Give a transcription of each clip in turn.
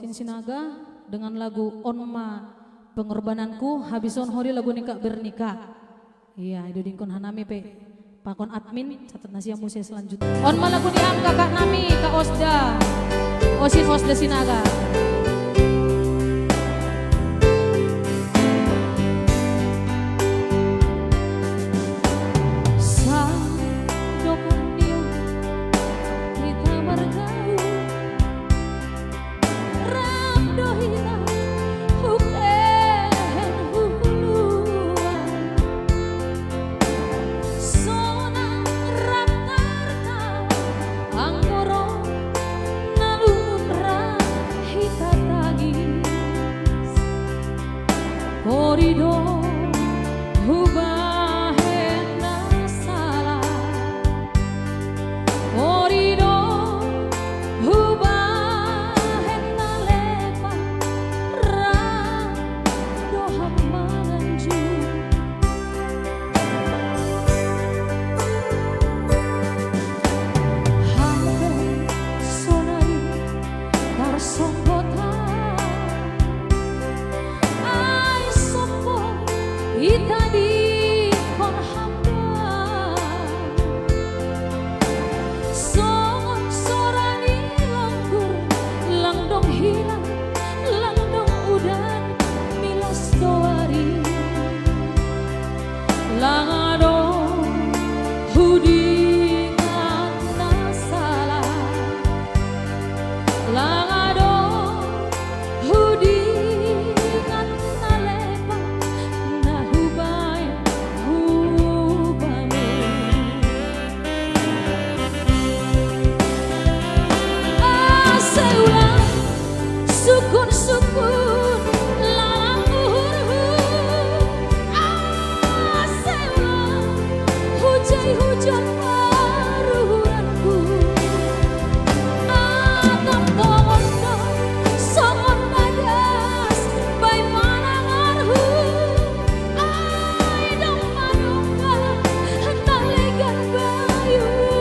Oskin Sinaga dengan lagu Onma Pengorbananku, habison hori lagu nikah bernikah. Iya, itu dingkon hanami pe pakon admin catat nasi yang musik selanjutnya. Onma lagu niam kakak nami kak Osda, Osin Osda Sinaga. Koridor hubahena salah, koridor hubahena lepa doha manganju. Hampe sonari tarsongkota itadi kon hamba songon sorani langgur langdong hilang langdong udan milas doari langado hudingan nasala langado hudingan nalepa sukun lalang hujan paruranku atam tomondo songon nadas bai manangarhu ai dong manungga nalegan bayurmu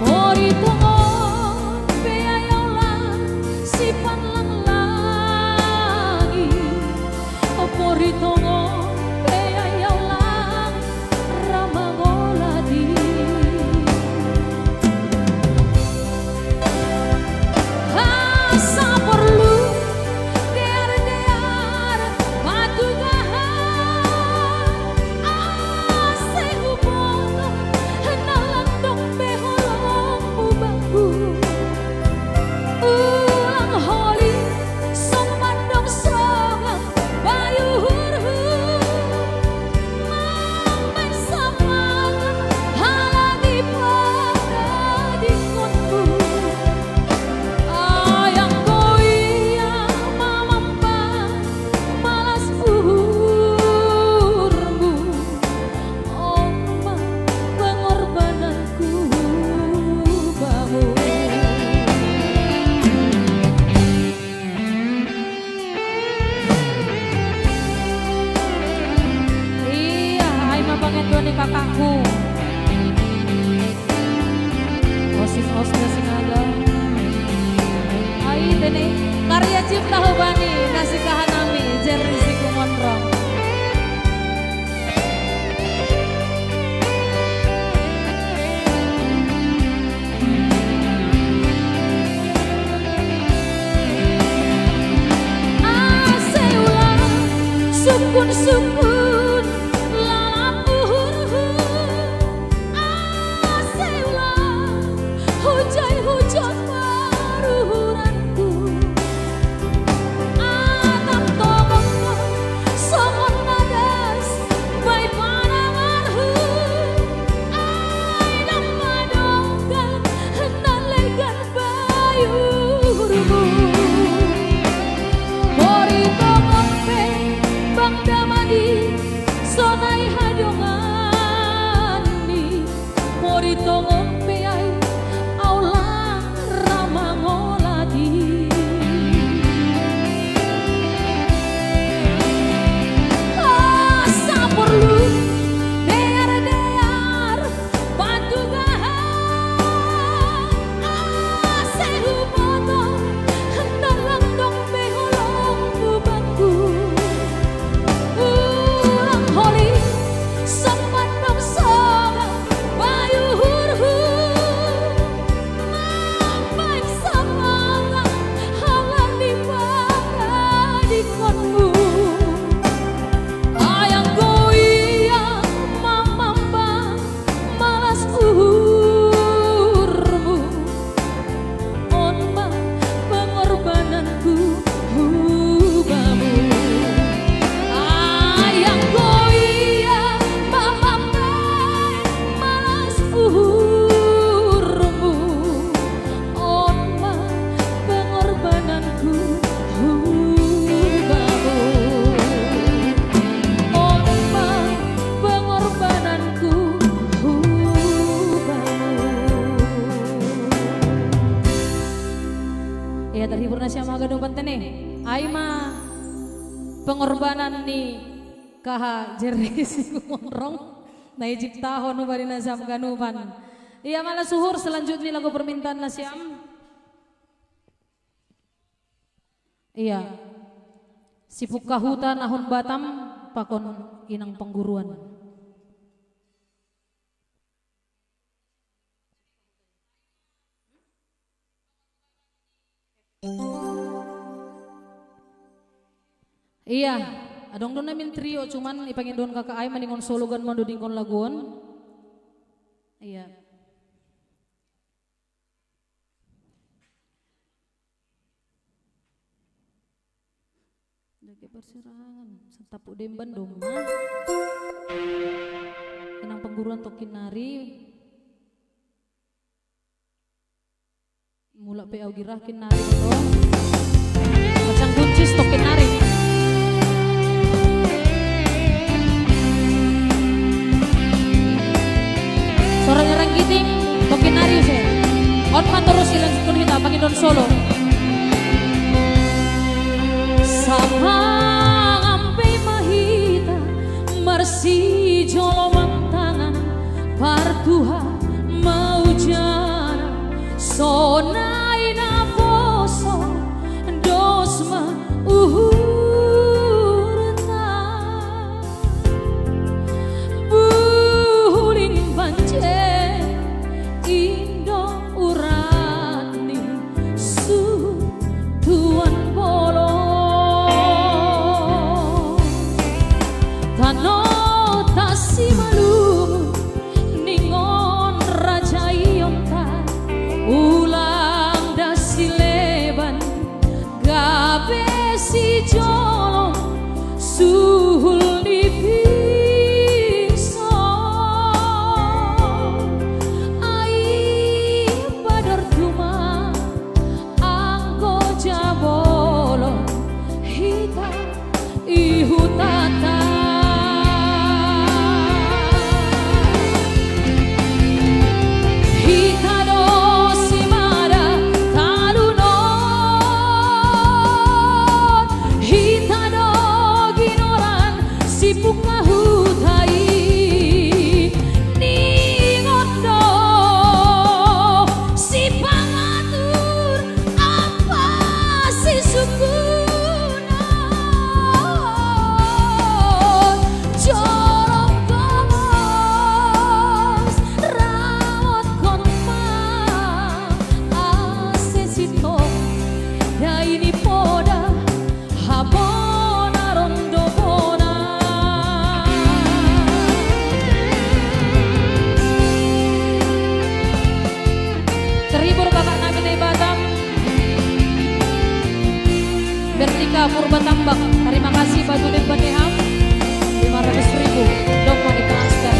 ori tongon beayola sipan lang lagi opori tongon kakakku Osin Osda Sinaga ai tene karya cipta hubani nasi kahanami Jerry Sikumondrong aseulah sukun hujan paruranku atam tomondo songon nadas bai manangarhu ai dong manunggan nalegan bayurmu ori tongon pe bang damadi gadung pantene. Aima pengorbanan ni kaha jeris monrong na ijiptahon nu bari nasam ganupan. Iya malah suhur selanjutnya lagu permintaan nasiam. Iya. Sipuk kahutan ahun Batam pakon inang pengguruan. Iya, adong don namin trio cuman ipangin don kakak ay maningon sologan man do dingkon laguon. Iya. Dagi persirangan, sentapu demban doma. Inang pengguruan tokin nari. Mula pe girah kinari to. Macang kuncis tokin nari. Sorang ngerang giting tokin nari se. On terus ilang sikun kita pangin don solo. Sama ngampe mahita marsi jolomang tangan partuha mau jana sonai na poso dosma uhurta buling banje indo urani su tuan bolo tano tasi malu ningon raja iyonta ulang dasi leban gabe si jolong suhul di piso ai badar tuma anggo jabolo hita ihutata Purba Tambak, terima kasih Batu dan Baneham 500.000 dong mau ditransfer.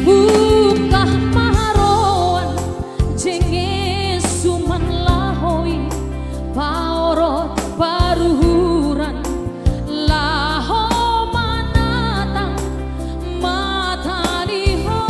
Bukah maharoan jenge suman lahoi paorot paruhuran laho manatang matani ho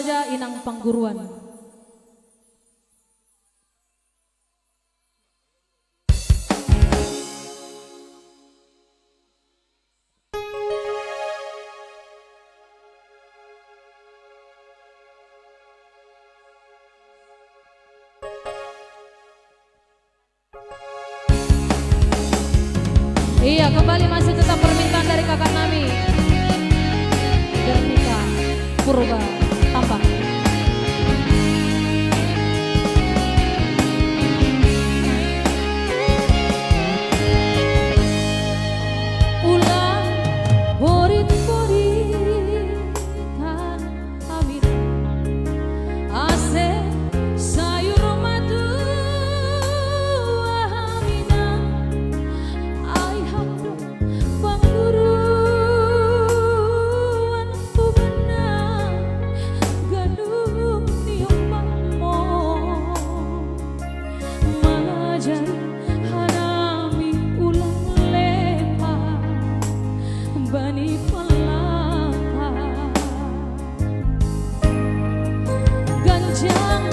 saja inang pangguruan. Iya, kembali masih tetap permintaan dari kakak Nami Bernika Purba Tambang. Ulang borit-borit kan amin ase sayur madu aminah ai hamdo pangguruan ubenang gadung nium makmo majar hanami ulang lepa bani pelaka ganjang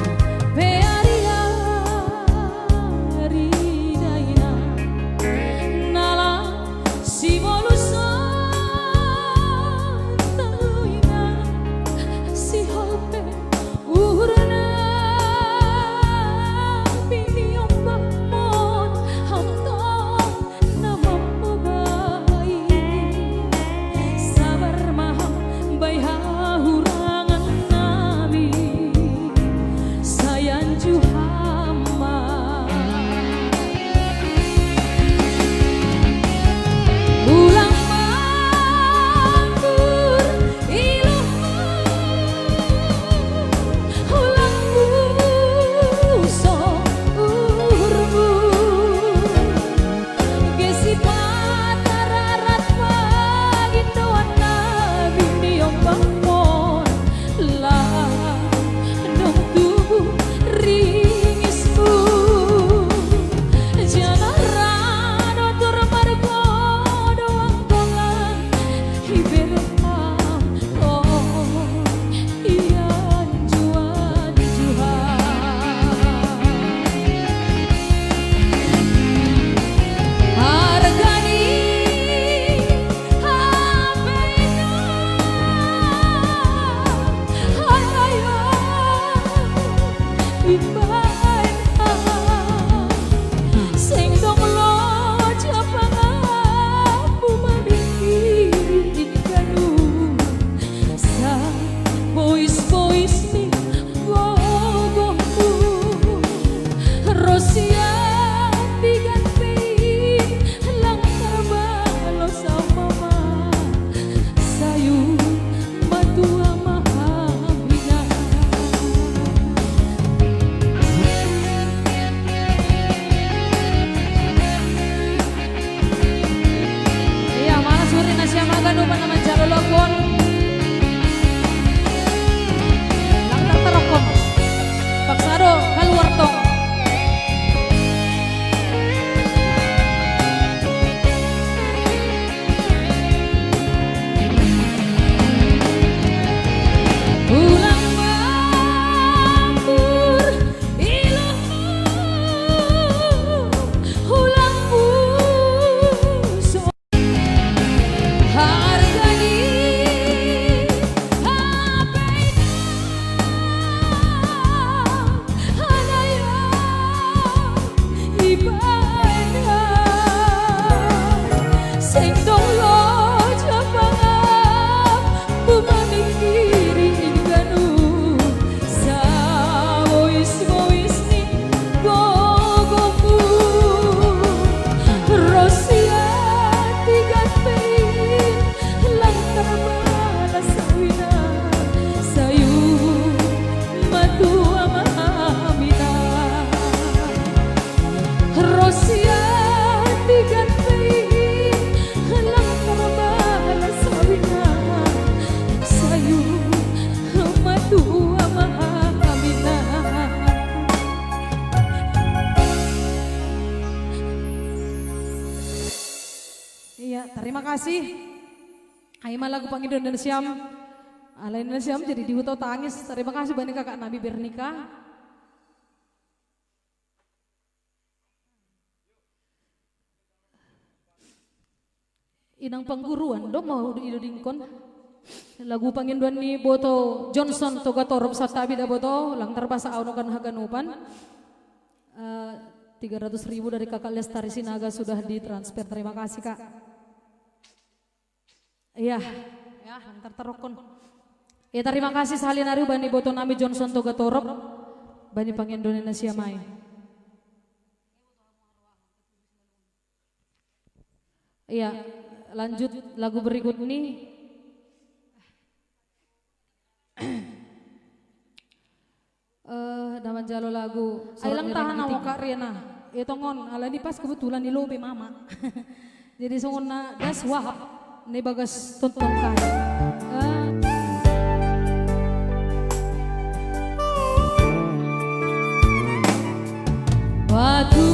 bearia ridaina nala si volusan taluina si hope urna biniong bakmon hamtong namamugai sabar maham bayhahurangan nami sayan juhama ulang manggur ilumu ulang buso urmu gesi patararat pagindoan nabi niong bangmon lah dong tubuh ringismu jalan otor margo doang gongan hiberekam oh iyan juan juhan hargani habeina halayo ibaina sing dong lo japangapu mamikirin kanu sa boys ni gogomu Rosia digantiin lang terbalo sa mama sayu matua mahabina. Iya, mana suri nasi amaga no mana mencari lokon lang tak terokok paksado keluar tong ulang manggur ilumu ulang buso hargani habeina halayo ibaina sing dong lo japangap bumamikirin ganu sa boys ni gogomu Rosia digantiin lang terbala sawina sayu matua mahamina Rosia digantiin lang terbala sawina sayu matua mahamina. Iya, terima kasih. Aima lagu Pang Indonesia Alain siam jadi dihutau tangis. Terima kasih banyak kakak Nabi Bernika. Inang pangguruan do mau ido dingkon. Lagu panginduan ni boto Johnson toga torop satabi da boto lang terbasa aunokan haganupan. 300.000 dari kakak Lestari Sinaga sudah ditransfer. Terima kasih kak. Iya, ya ntar terokon. Ya terima kasih salinari bani boto nami Johnson toga torop bani pangen Indonesia mai. Iya, lanjut lagu berikut ini. Daman jalo lagu. Ailang tahan awak kak Riana. Itu ngon, ala ini pas kebetulan di lobi mama. Jadi sungguh das wahab. Ini bagas tonton kaya. Waktu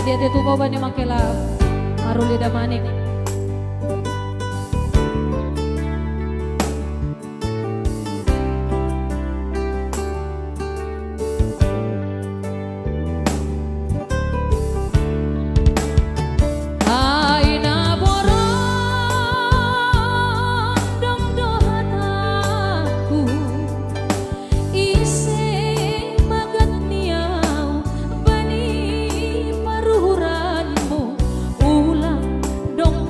ya dia tuh bawa nih makela Marulida Manik. Dong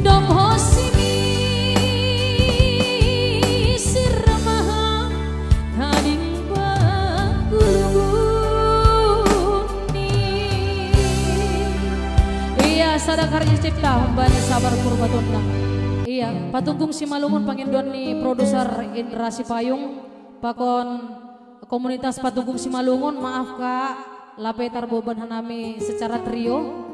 Domhosimi sirmaha kading baguluni. Iya sadakarnya cipta humbani sabar purbatunda. Iya patunggung si Malungun panginduan ni produser Indra Sipayung pakon komunitas patunggung si Malungun. Maaf kak lapetar boban hanami secara trio.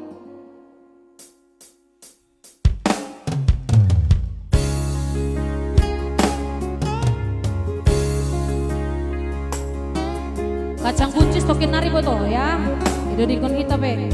Kacang kuncis tokin nari boto ya. Itu dikon kita pe.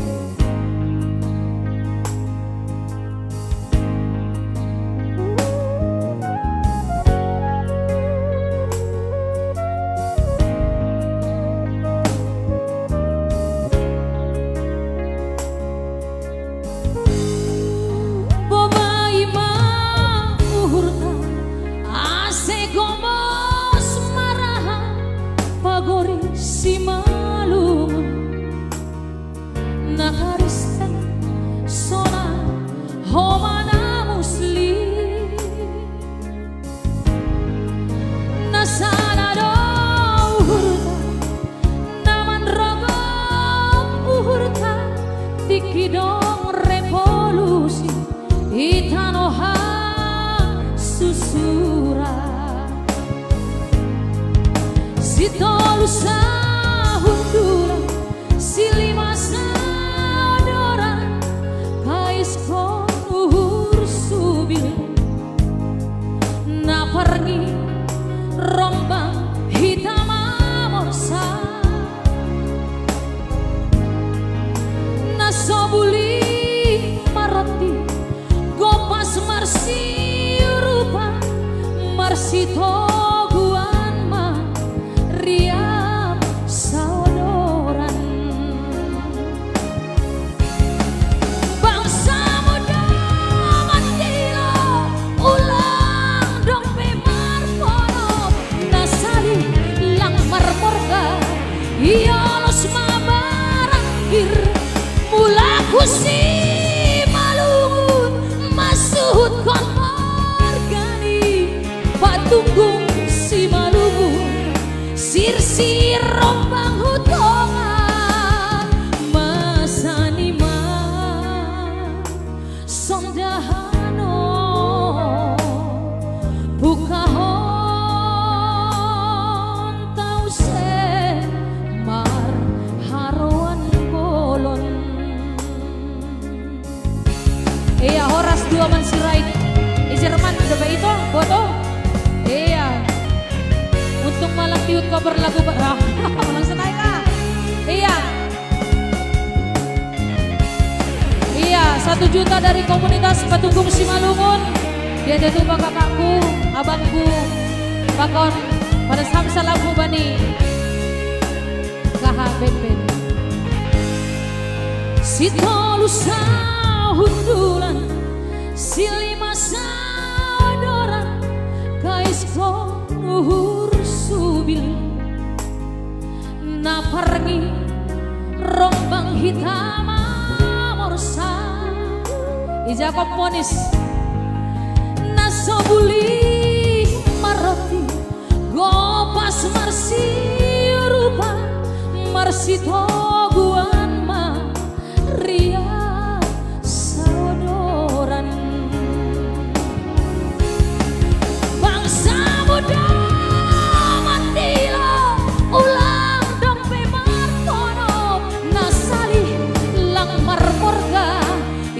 Si Malungun nakaristan sona homana muslim nasana do uhurta naman rogok uhurta dikidong revolusi itanoha susura si tolusa silima sadora kais kon uhur subil na pergi rombang hitam amorsa na sobuli maroti gopas marsi rupa marsi toguan ma riam saudoran. Iolos mabarangkir mulaku si Malungun masud kon margani patunggung si Malungun sir-sir rombang hutongan masanima sondahano buka iya horas dua man sirait Jerman udah ba itu boto iya untung malam tiut cover lagu langsung naik kak iya 1 juta dari komunitas Patunggung si Malungun dia tuh kakakku abangku pakon pada samsa lagu bani kaha ben si tolusa hundulan silima sadora kais kon uhur subil na pergi rombang hitam amorsa ija komponis na sobuli maroti gopas marsi rupa marsi toguan ma ria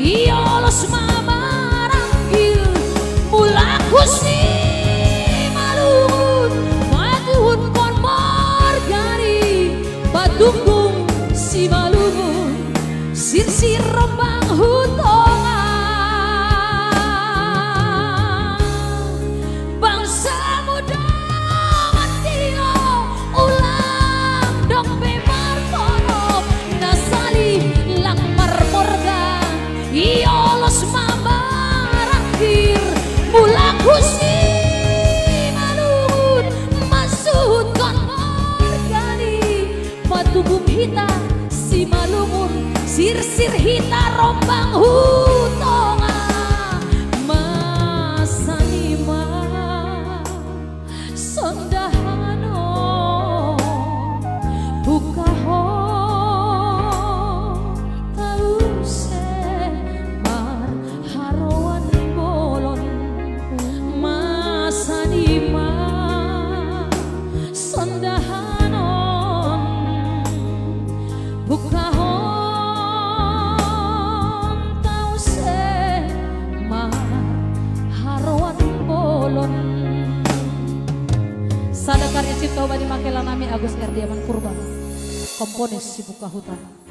iolos mabarangkil mulaku si Malungun matuhun kon margani patunggung si Malungun sir-sir rombang hutongan bangsa muda mantilo ulang dong bemar kono nasali lang marmorga iolos mabarangkir mulaku si Malungun masud kon margani patunggung hita si Malungun sir-sir hita rombang hutonga Cip kau bani makelan nami Agus Erdiaman Purba. Komponis si buka hutan.